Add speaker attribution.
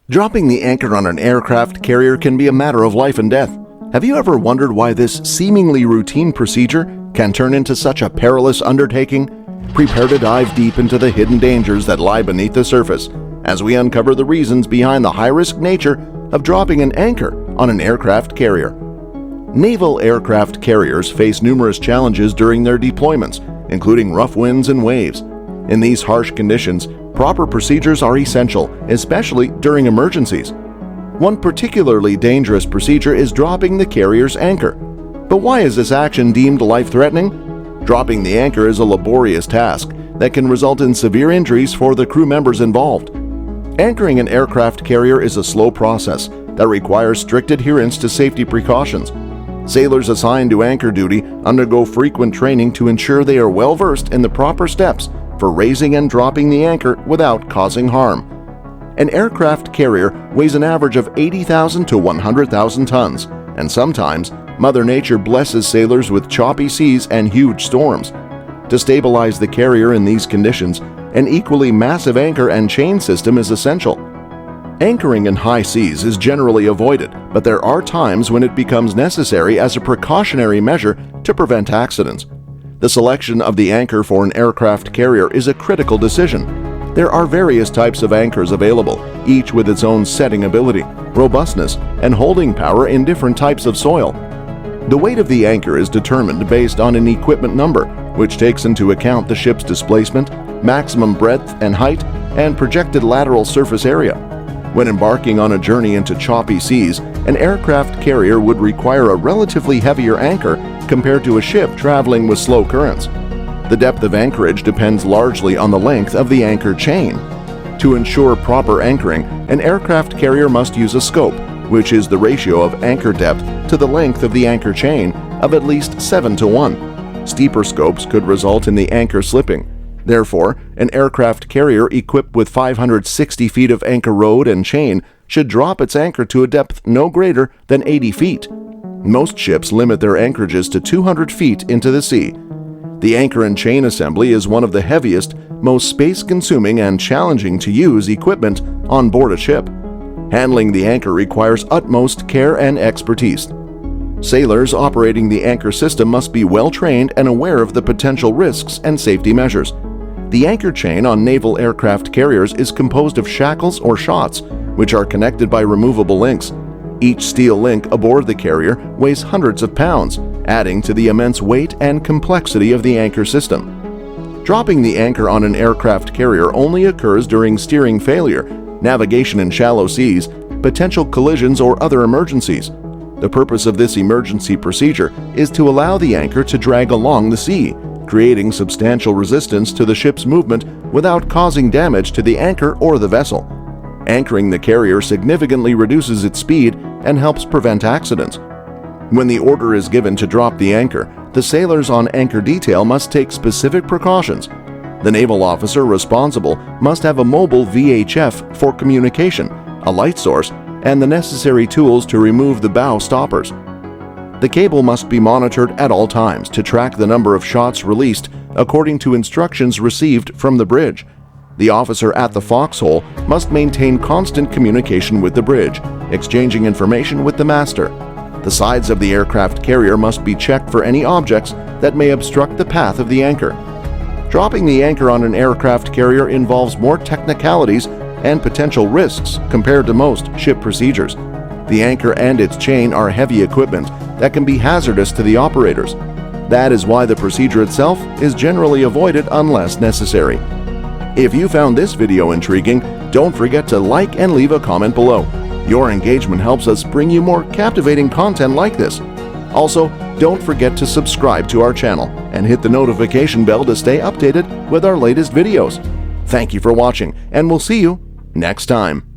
Speaker 1: Dropping the anchor on an aircraft carrier can be a matter of life and death. Have you ever wondered why this seemingly routine procedure can turn into such a perilous undertaking? Prepare to dive deep into the hidden dangers that lie beneath the surface as we uncover the reasons behind the high-risk nature of dropping an anchor on an aircraft carrier. Naval aircraft carriers face numerous challenges during their deployments, including rough winds and waves. In these harsh conditions, proper procedures are essential, especially during emergencies. One particularly dangerous procedure is dropping the carrier's anchor. But why is this action deemed life-threatening? Dropping the anchor is a laborious task that can result in severe injuries for the crew members involved. Anchoring an aircraft carrier is a slow process that requires strict adherence to safety precautions. Sailors assigned to anchor duty undergo frequent training to ensure they are well-versed in the proper steps for raising and dropping the anchor without causing harm. An aircraft carrier weighs an average of 80,000 to 100,000 tons, and sometimes Mother Nature blesses sailors with choppy seas and huge storms. To stabilize the carrier in these conditions, an equally massive anchor and chain system is essential. Anchoring in high seas is generally avoided, but there are times when it becomes necessary as a precautionary measure to prevent accidents. The selection of the anchor for an aircraft carrier is a critical decision. There are various types of anchors available, each with its own setting ability, robustness, and holding power in different types of soil. The weight of the anchor is determined based on an equipment number, which takes into account the ship's displacement, maximum breadth and height, and projected lateral surface area. When embarking on a journey into choppy seas, an aircraft carrier would require a relatively heavier anchor compared to a ship traveling with slow currents. The depth of anchorage depends largely on the length of the anchor chain. To ensure proper anchoring, an aircraft carrier must use a scope, which is the ratio of anchor depth to the length of the anchor chain of at least 7:1. Steeper scopes could result in the anchor slipping. Therefore, an aircraft carrier equipped with 560 feet of anchor rode and chain should drop its anchor to a depth no greater than 80 feet. Most ships limit their anchorages to 200 feet into the sea. The anchor and chain assembly is one of the heaviest, most space-consuming and challenging to use equipment on board a ship. Handling the anchor requires utmost care and expertise. Sailors operating the anchor system must be well-trained and aware of the potential risks and safety measures. The anchor chain on naval aircraft carriers is composed of shackles or shots, which are connected by removable links. Each steel link aboard the carrier weighs hundreds of pounds, adding to the immense weight and complexity of the anchor system. Dropping the anchor on an aircraft carrier only occurs during steering failure, navigation in shallow seas, potential collisions, or other emergencies. The purpose of this emergency procedure is to allow the anchor to drag along the sea, creating substantial resistance to the ship's movement without causing damage to the anchor or the vessel. Anchoring the carrier significantly reduces its speed and helps prevent accidents. When the order is given to drop the anchor, the sailors on anchor detail must take specific precautions. The naval officer responsible must have a mobile VHF for communication, a light source, and the necessary tools to remove the bow stoppers. The cable must be monitored at all times to track the number of shots released according to instructions received from the bridge. The officer at the foxhole must maintain constant communication with the bridge, exchanging information with the master. The sides of the aircraft carrier must be checked for any objects that may obstruct the path of the anchor. Dropping the anchor on an aircraft carrier involves more technicalities and potential risks compared to most ship procedures. The anchor and its chain are heavy equipment that can be hazardous to the operators. That is why the procedure itself is generally avoided unless necessary. If you found this video intriguing, don't forget to like and leave a comment below. Your engagement helps us bring you more captivating content like this. Also, don't forget to subscribe to our channel and hit the notification bell to stay updated with our latest videos. Thank you for watching, and we'll see you next time.